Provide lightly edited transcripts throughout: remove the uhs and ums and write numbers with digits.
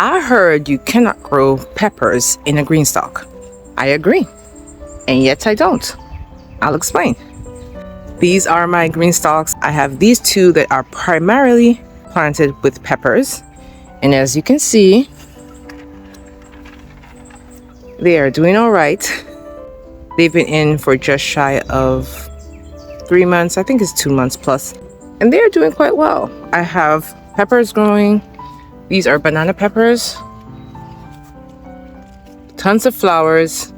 I heard you cannot grow peppers in a green stalk. I agree, and yet I don't. I'll explain. These are my green stalks. I have these two that are primarily planted with peppers, and as you can see, they are doing all right. They've been in for just shy of 3 months. I think it's 2 months plus, and they're doing quite well. I have peppers growing. These are banana peppers. Tons of flowers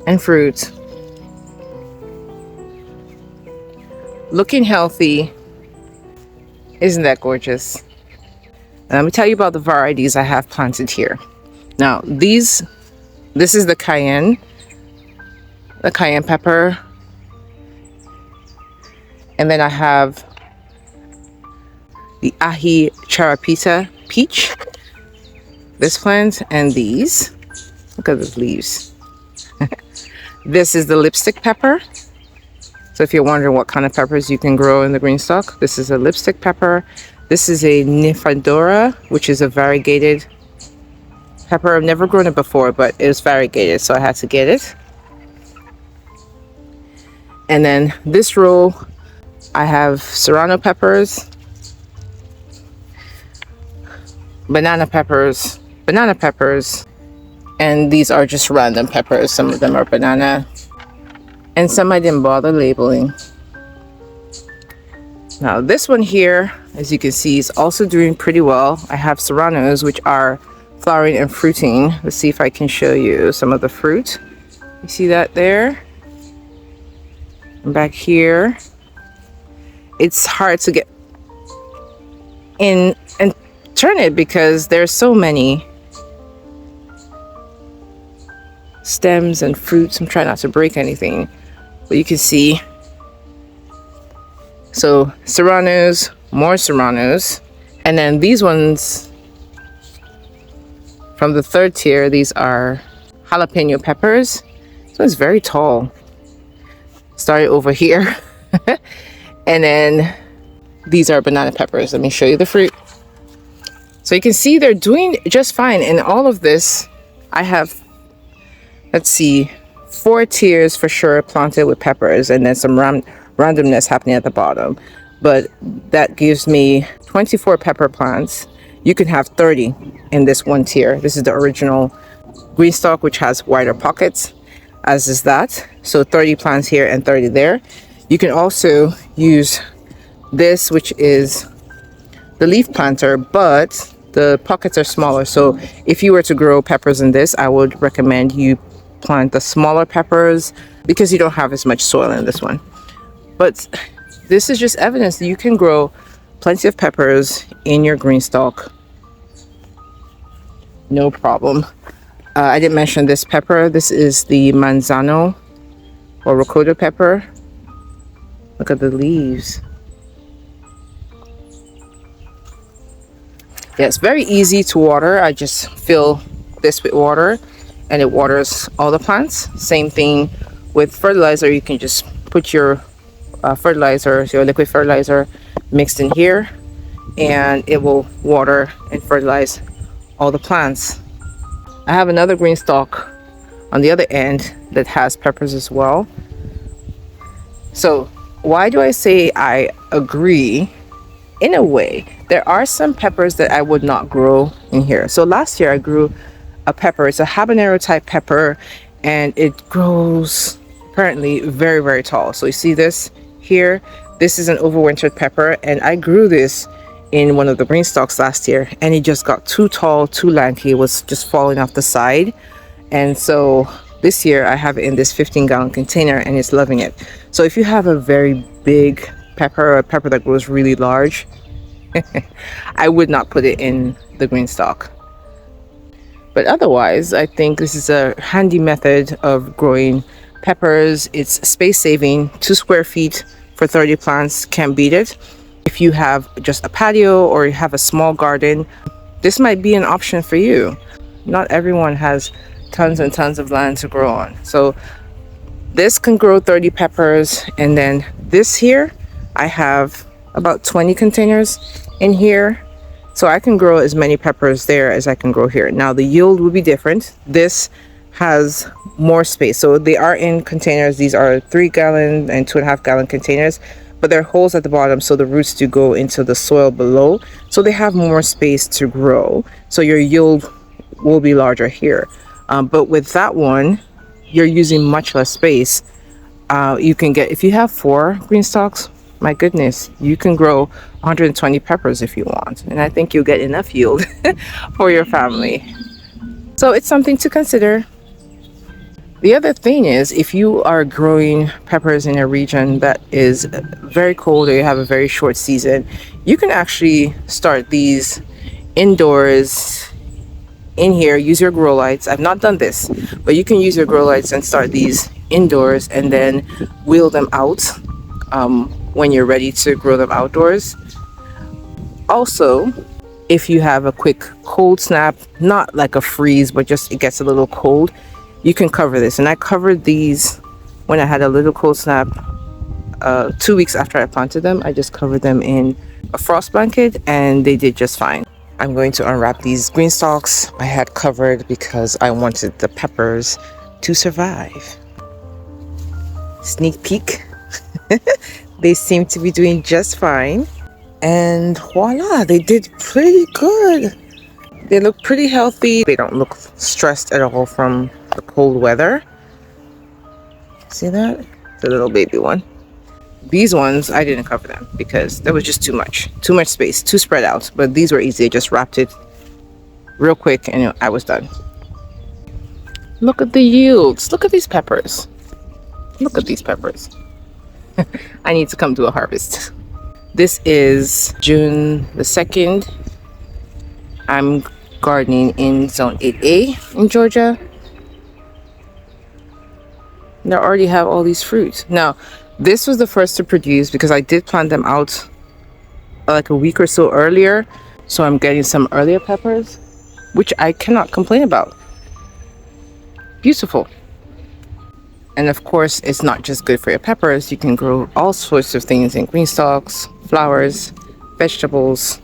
and fruit. Looking healthy. Isn't that gorgeous? And let me tell you about the varieties I have planted here. Now, this is the cayenne pepper. And then I have the ahi charapita peach. This plant and these. Look at the leaves. This is the lipstick pepper. So if you're wondering what kind of peppers you can grow in the green stalk, this is a lipstick pepper. This is a nifadora, which is a variegated pepper. I've never grown it before, but it was variegated, so I had to get it. And then this row, I have serrano peppers, banana peppers, and these are just random peppers. Some of them are banana, and some I didn't bother labeling. Now this one here, as you can see, is also doing pretty well. I have serranos, which are flowering and fruiting. Let's see if I can show you some of the fruit. You see that there? And back here, it's hard to get in and turn it because there's so many stems and fruits. I'm trying not to break anything, but you can see. So serranos, more serranos, and then these ones from the third tier, these are jalapeno peppers. This one's very tall. Started over here. And then these are banana peppers. Let me show you the fruit. So you can see they're doing just fine. And all of this, I have, let's see, 4 tiers for sure planted with peppers, and then some randomness happening at the bottom. But that gives me 24 pepper plants. You can have 30 in this one tier. This is the original green stalk, which has wider pockets, as is that. So 30 plants here and 30 there. You can also use this, which is the leaf planter, but the pockets are smaller. So if you were to grow peppers in this, I would recommend you plant the smaller peppers because you don't have as much soil in this one. But this is just evidence that you can grow plenty of peppers in your green stalk. No problem. I didn't mention this pepper. This is the manzano or ricotta pepper. Look at the leaves. Yeah, it's very easy to water. I just fill this with water and it waters all the plants. Same thing with fertilizer. You can just put your fertilizer, your liquid fertilizer mixed in here, and it will water and fertilize all the plants. I have another green stalk on the other end that has peppers as well. So why do I say I agree? In a way, there are some peppers that I would not grow in here. So last year I grew a pepper. It's a habanero type pepper, and it grows apparently very, very tall. So you see this here? This is an overwintered pepper, and I grew this in one of the green stalks last year, and it just got too tall, too lanky. It was just falling off the side. And so this year I have it in this 15-gallon container, and it's loving it. So if you have a very big pepper, a pepper that grows really large, I would not put it in the green stalk. But otherwise, I think this is a handy method of growing peppers. It's space saving. 2 square feet for 30 plants, can't beat it. If you have just a patio or you have a small garden, this might be an option for you. Not everyone has tons and tons of land to grow on. So this can grow 30 peppers. And then this here, I have about 20 containers in here. So I can grow as many peppers there as I can grow here. Now the yield will be different. This has more space. So they are in containers. These are 3-gallon and 2.5-gallon containers, but there are holes at the bottom so the roots do go into the soil below. So they have more space to grow. So your yield will be larger here. But with that one, you're using much less space. You can get, if you have 4 green stalks, my goodness, you can grow 120 peppers if you want. And I think you'll get enough yield for your family. So it's something to consider. The other thing is, if you are growing peppers in a region that is very cold or you have a very short season, you can actually start these indoors in here. Use your grow lights. I've not done this, but you can use your grow lights and start these indoors and then wheel them out when you're ready to grow them outdoors. Also, if you have a quick cold snap, not like a freeze, but just it gets a little cold, you can cover this. And I covered these when I had a little cold snap 2 weeks after I planted them. I just covered them in a frost blanket and they did just fine. I'm going to unwrap these green stalks I had covered because I wanted the peppers to survive. Sneak peek. They seem to be doing just fine. And voila, they did pretty good. They look pretty healthy. They don't look stressed at all from the cold weather. See that? The little baby one. These ones, I didn't cover them because there was just too much space, too spread out. But these were easy. I just wrapped it real quick and I was done. Look at the yields. Look at these peppers. Look at these peppers. I need to come do a harvest. This is June the 2nd. I'm gardening in zone 8A in Georgia. And I already have all these fruits. Now, this was the first to produce because I did plant them out like a week or so earlier. So I'm getting some earlier peppers, which I cannot complain about. Beautiful. And of course, it's not just good for your peppers. You can grow all sorts of things in green stalks, flowers, vegetables,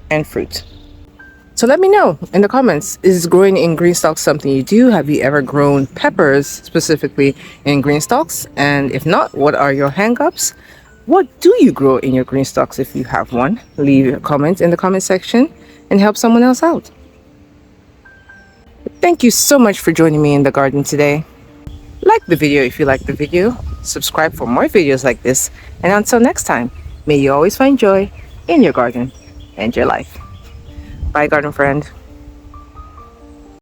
and fruit. So let me know in the comments, is growing in green stalks something you do? Have you ever grown peppers specifically in green stalks? And if not, what are your hang-ups? What do you grow in your green stalks if you have one? Leave a comment in the comment section and help someone else out. Thank you so much for joining me in the garden today. Like the video if you like the video. Subscribe for more videos like this. And until next time, may you always find joy in your garden and your life. Bye, garden friend.